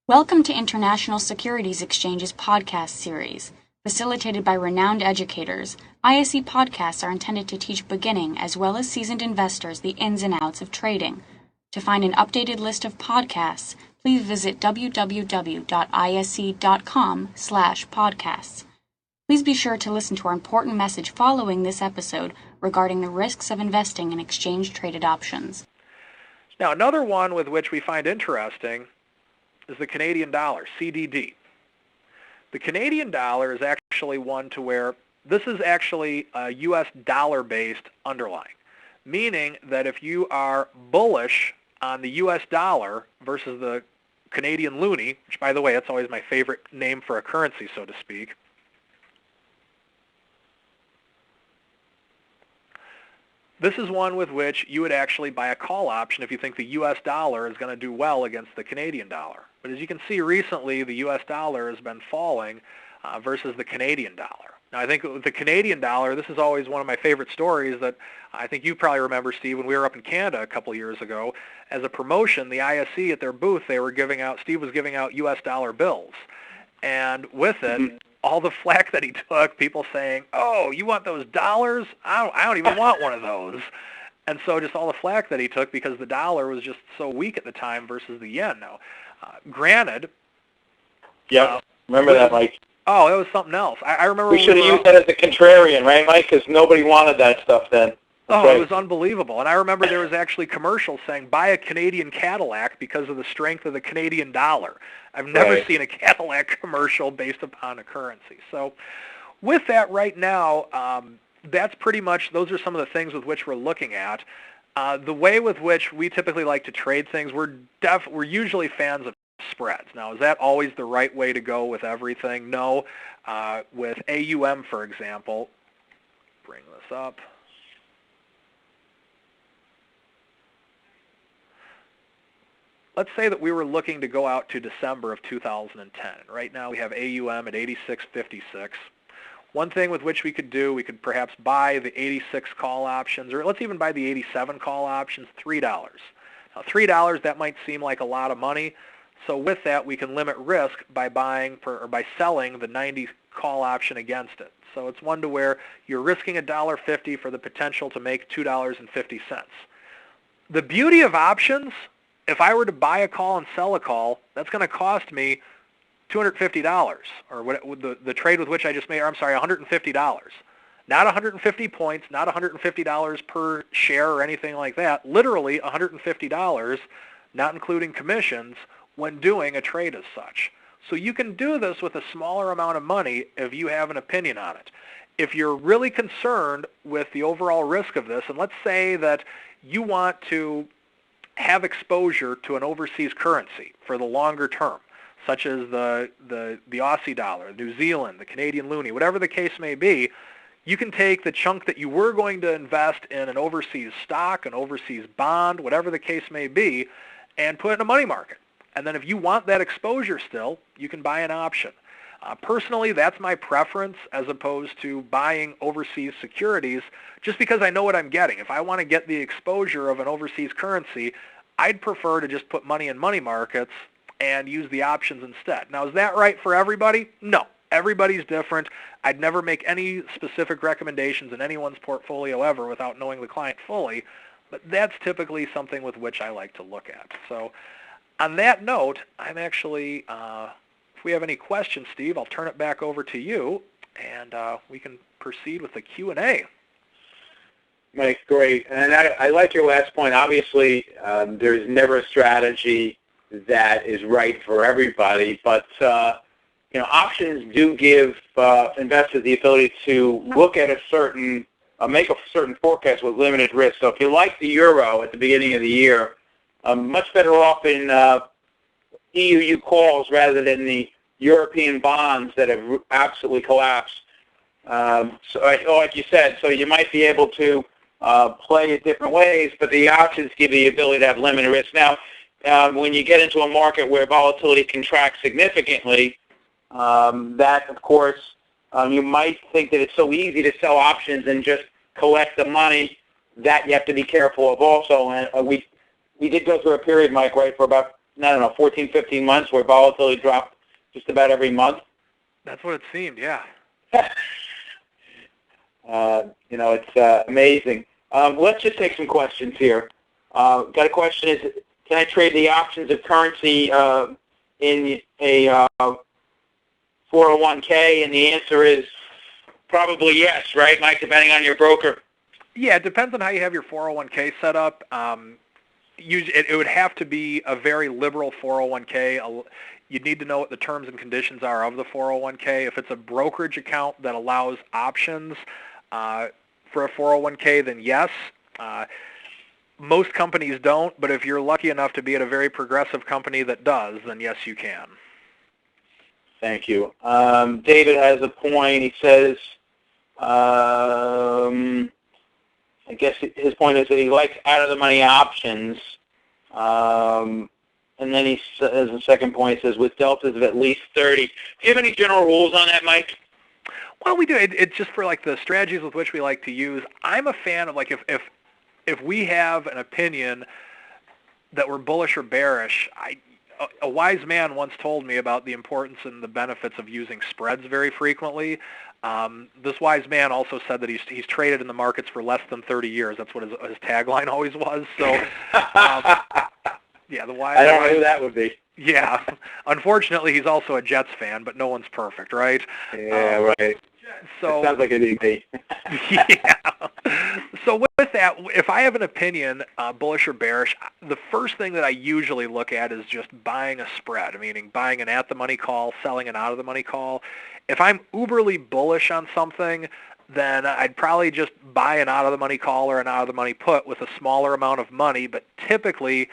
Welcome to International Securities Exchange's podcast series. Facilitated by renowned educators, ISE podcasts are intended to teach beginning as well as seasoned investors the ins and outs of trading. To find an updated list of podcasts, please visit www.ise.com/podcasts. Please be sure to listen to our important message following this episode regarding the risks of investing in exchange-traded options. Now, another one with which we find interesting is the Canadian dollar, CDD. The Canadian dollar is actually one to where this is actually a U.S. dollar-based underlying, meaning that if you are bullish on the U.S. dollar versus the Canadian loonie, which, by the way, that's always my favorite name for a currency, so to speak, this is one with which you would actually buy a call option if you think the U.S. dollar is going to do well against the Canadian dollar. But as you can see recently, the U.S. dollar has been falling versus the Canadian dollar. Now, I think with the Canadian dollar, this is always one of my favorite stories that I think you probably remember, Steve, when we were up in Canada a couple of years ago. As a promotion, the ISE at their booth, Steve was giving out U.S. dollar bills. And with it, all the flack that he took, people saying, "Oh, you want those dollars? I don't even want one of those." And so just all the flack that he took because the dollar was just so weak at the time versus the yen. Now, granted. Yep. Remember that, Mike? Oh, it was something else. I remember we should have used that as a contrarian, right, Mike? Because nobody wanted that stuff then. It was unbelievable. And I remember there was actually commercials saying, buy a Canadian Cadillac because of the strength of the Canadian dollar. I've never seen a Cadillac commercial based upon a currency. So with that right now, that's pretty much, those are some of the things with which we're looking at. The way with which we typically like to trade things, we're usually fans of spreads. Now, is that always the right way to go with everything? No. With AUM, for example, bring this up. Let's say that we were looking to go out to December of 2010. Right now we have AUM at 86.56. One thing with which we could do, we could perhaps buy the 86 call options, or let's even buy the 87 call options, $3. Now $3, that might seem like a lot of money. So with that, we can limit risk by by selling the 90 call option against it. So it's one to where you're risking $1.50 for the potential to make $2.50. The beauty of options, if I were to buy a call and sell a call, that's going to cost me $250, or the trade with which I just made, or I'm sorry, $150. Not 150 points, not $150 per share or anything like that. Literally $150, not including commissions, when doing a trade as such. So you can do this with a smaller amount of money if you have an opinion on it. If you're really concerned with the overall risk of this, and let's say that you want to have exposure to an overseas currency for the longer term, such as the Aussie dollar, New Zealand, the Canadian loonie, whatever the case may be, you can take the chunk that you were going to invest in an overseas stock, an overseas bond, whatever the case may be, and put it in a money market. And then if you want that exposure still, you can buy an option. Personally, that's my preference as opposed to buying overseas securities just because I know what I'm getting. If I want to get the exposure of an overseas currency, I'd prefer to just put money in money markets and use the options instead. Now, is that right for everybody? No. Everybody's different. I'd never make any specific recommendations in anyone's portfolio ever without knowing the client fully, but that's typically something with which I like to look at. So on that note, I'm actually, if we have any questions, Steve, I'll turn it back over to you, and we can proceed with the Q&A. Mike, great. And I like your last point. Obviously, there's never a strategy that is right for everybody, but options do give investors the ability to look at make a certain forecast with limited risk. So if you like the euro at the beginning of the year, much better off in EUU calls rather than the European bonds that have absolutely collapsed. So like you said, so you might be able to play it different ways, but the options give you the ability to have limited risk. Now, when you get into a market where volatility contracts significantly, that, of course, you might think that it's so easy to sell options and just collect the money. That you have to be careful of also. And we did go through a period, Mike, right, for about I don't know, 14, 15 months where volatility dropped just about every month. That's what it seemed, yeah. It's amazing. Let's just take some questions here. Got a question, can I trade the options of currency in a 401k? And the answer is probably yes, right, Mike, depending on your broker? Yeah, it depends on how you have your 401k set up. It would have to be a very liberal 401k. You'd need to know what the terms and conditions are of the 401k. If it's a brokerage account that allows options for a 401k, then yes. Most companies don't, but if you're lucky enough to be at a very progressive company that does, then yes, you can. Thank you. David has a point. He says, I guess his point is that he likes out-of-the-money options. And then he says, the second point, he says, with deltas of at least 30. Do you have any general rules on that, Mike? Well, we do. It's just for like the strategies with which we like to use. I'm a fan of like if we have an opinion that we're bullish or bearish, a wise man once told me about the importance and the benefits of using spreads very frequently. This wise man also said that he's traded in the markets for less than 30 years. That's what his tagline always was. So, yeah, the wise. I don't know who that would be. Yeah, unfortunately, he's also a Jets fan, but no one's perfect, right? Yeah, right. So it sounds like an ED. Yeah. So with that, if I have an opinion, bullish or bearish, the first thing that I usually look at is just buying a spread, meaning buying an at-the-money call, selling an out-of-the-money call. If I'm uberly bullish on something, then I'd probably just buy an out-of-the-money call or an out-of-the-money put with a smaller amount of money, but typically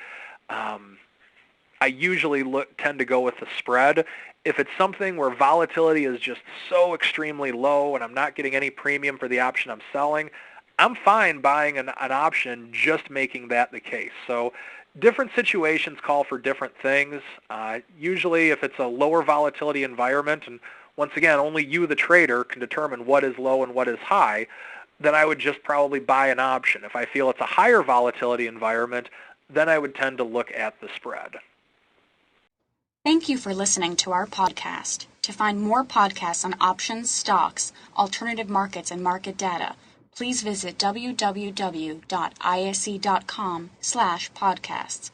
I usually tend to go with the spread. If it's something where volatility is just so extremely low and I'm not getting any premium for the option I'm selling, I'm fine buying an option, just making that the case. So different situations call for different things. Usually if it's a lower volatility environment, and once again, only you, the trader, can determine what is low and what is high, then I would just probably buy an option. If I feel it's a higher volatility environment, then I would tend to look at the spread. Thank you for listening to our podcast. To find more podcasts on options, stocks, alternative markets, and market data, please visit www.ise.com/podcasts.